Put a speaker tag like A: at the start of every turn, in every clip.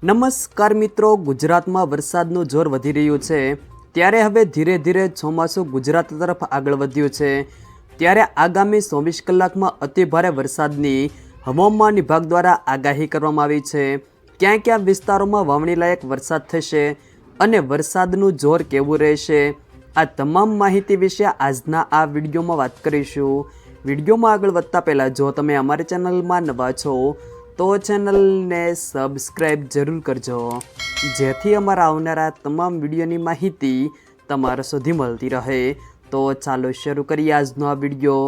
A: નમસ્કાર મિત્રો, ગુજરાતમાં વરસાદનું જોર વધી રહ્યું છે ત્યારે હવે ધીરે ધીરે ચોમાસું ગુજરાત તરફ આગળ વધ્યું છે। ત્યારે આગામી 24 કલાકમાં અતિભારે વરસાદની હવામાન વિભાગ દ્વારા આગાહી કરવામાં આવી છે। ક્યાં ક્યાં વિસ્તારોમાં વાવણી લાયક વરસાદ થશે અને વરસાદનું જોર કેવું રહેશે, આ તમામ માહિતી વિશે આજના આ વિડીયોમાં વાત કરીશું। વિડીયોમાં આગળ વધતા પહેલાં જો તમે અમારી ચેનલમાં નવા છો તો ચેનલને સબસ્ક્રાઈબ જરૂર કરજો, જેથી અમારા આવનારા તમામ વિડીયોની માહિતી તમારા સુધી મળતી રહે। તો ચાલો શરૂ કરીએ આજનો આ વિડીયો।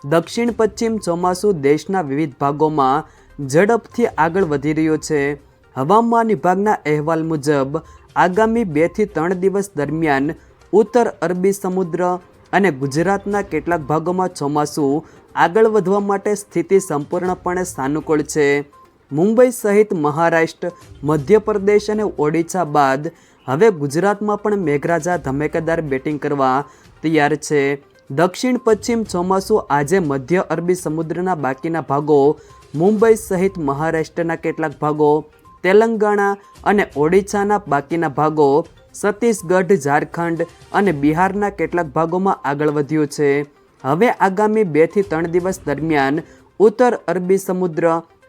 A: દક્ષિણ પશ્ચિમ ચોમાસું દેશના વિવિધ ભાગોમાં ઝડપથી આગળ વધી રહ્યો છે। હવામાન વિભાગના અહેવાલ મુજબ આગામી 2 થી 3 દિવસ દરમિયાન ઉત્તર અરબી સમુદ્ર અને ગુજરાતના કેટલાક ભાગોમાં ચોમાસું આગળ વધવા માટે સ્થિતિ સંપૂર્ણપણે સાનુકૂળ છે। મુંબઈ સહિત મહારાષ્ટ્ર, મધ્યપ્રદેશ અને ઓડિશા બાદ હવે ગુજરાતમાં પણ મેઘરાજા ધમાકેદાર બેટિંગ કરવા તૈયાર છે। દક્ષિણ પશ્ચિમ ચોમાસું આજે મધ્ય અરબી સમુદ્રના બાકીના ભાગો, મુંબઈ સહિત મહારાષ્ટ્રના કેટલાક ભાગો, તેલંગાણા અને ઓડિશાના બાકીના ભાગો, છત્તીસગઢ, ઝારખંડ અને બિહારના કેટલાક ભાગોમાં આગળ વધ્યું છે। હવે આગામી 2 થી 3 દિવસ દરમિયાન ઉત્તર અરબી સમુદ્ર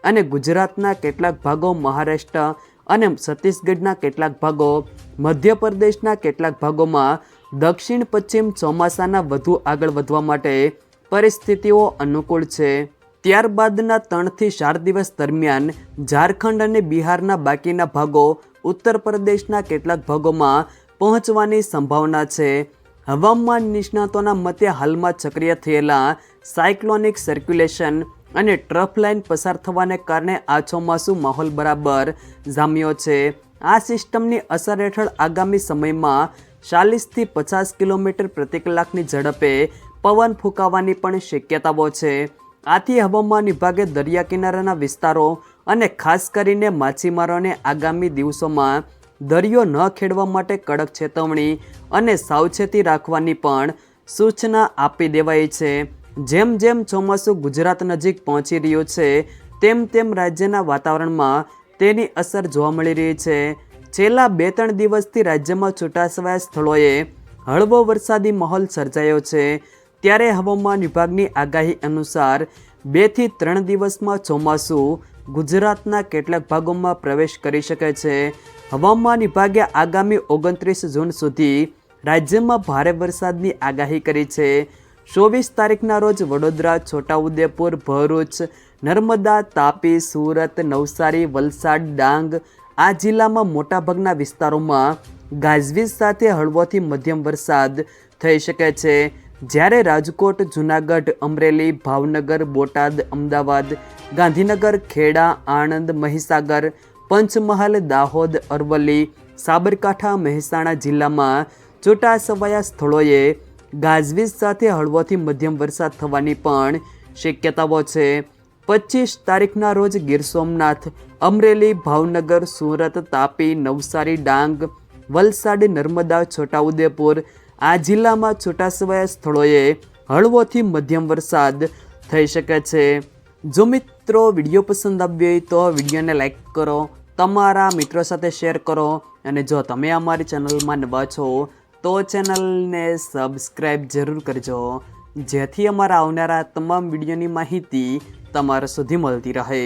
A: અને ગુજરાતના કેટલાક ભાગો, મહારાષ્ટ્ર અને છત્તીસગઢના કેટલાક ભાગો, મધ્યપ્રદેશના કેટલાક ભાગોમાં દક્ષિણ પશ્ચિમ ચોમાસાના વધુ આગળ વધવા માટે પરિસ્થિતિઓ અનુકૂળ છે। ત્યારબાદના 3 થી 4 દિવસ દરમિયાન ઝારખંડ અને બિહારના બાકીના ભાગો, ઉત્તર પ્રદેશના કેટલાક ભાગોમાં પહોંચવાની સંભાવના છે। હવામાન નિષ્ણાતોના મતે હાલમાં સક્રિય થયેલા સાયક્લોનિક સર્ક્યુલેશન અને ટ્રફ લાઇન પસાર થવાને કારણે આ ચોમાસું માહોલ બરાબર જામ્યો છે। આ સિસ્ટમની અસર હેઠળ આગામી સમયમાં 40 થી 50 કિલોમીટર પ્રતિ કલાકની ઝડપે પવન ફૂંકાવાની પણ શક્યતાઓ છે। આથી હવામાન વિભાગે દરિયા કિનારાના વિસ્તારો અને ખાસ કરીને માછીમારોને આગામી દિવસોમાં દરિયો ન ખેડવા માટે કડક ચેતવણી અને સાવચેતી રાખવાની પણ સૂચના આપી દેવાઈ છે। જેમ જેમ ચોમાસું ગુજરાત નજીક પહોંચી રહ્યું છે તેમ તેમ રાજ્યના વાતાવરણમાં તેની અસર જોવા મળી રહી છે। છેલ્લા 2-3 દિવસથી રાજ્યમાં છૂટાછવાયા સ્થળોએ હળવો વરસાદી માહોલ સર્જાયો છે। ત્યારે હવામાન વિભાગની આગાહી અનુસાર 2 થી 3 દિવસમાં ચોમાસું ગુજરાતના કેટલાક ભાગોમાં પ્રવેશ કરી શકે છે। હવામાન વિભાગે આગામી 29 જૂન સુધી રાજ્યમાં ભારે વરસાદની આગાહી કરી છે। 24 તારીખના રોજ વડોદરા, છોટાઉદેપુર, ભરૂચ, નર્મદા, તાપી, સુરત, નવસારી, વલસાડ, ડાંગ આ જિલ્લામાં મોટાભાગના વિસ્તારોમાં ગાજવીજ સાથે હળવોથી મધ્યમ વરસાદ થઈ શકે છે। જ્યારે રાજકોટ, જૂનાગઢ, અમરેલી, ભાવનગર, બોટાદ, અમદાવાદ, ગાંધીનગર, ખેડા, આણંદ, મહીસાગર, પંચમહાલ, દાહોદ, અરવલ્લી, સાબરકાંઠા, મહેસાણા જિલ્લામાં છૂટાછવાયા સ્થળોએ ગાજવીજ સાથે હળવોથી મધ્યમ વરસાદ થવાની પણ શક્યતાઓ છે। 25 તારીખના રોજ ગીર સોમનાથ, અમરેલી, ભાવનગર, સુરત, તાપી, નવસારી, ડાંગ, વલસાડ, નર્મદા, છોટાઉદેપુર આ જિલ્લામાં છૂટાછવાયા સ્થળોએ હળવોથી મધ્યમ વરસાદ થઈ શકે છે। જો મિત્રો વિડીયો પસંદ આવ્યો હોય તો વિડીયોને લાઈક કરો, તમારા મિત્રો સાથે શેર કરો અને જો તમે અમારી ચેનલમાં નવા છો તો ચેનલને સબસ્ક્રાઈબ જરૂર કરજો, જેથી અમારા આવનારા તમામ વિડીયોની માહિતી તમારા સુધી મળતી રહે।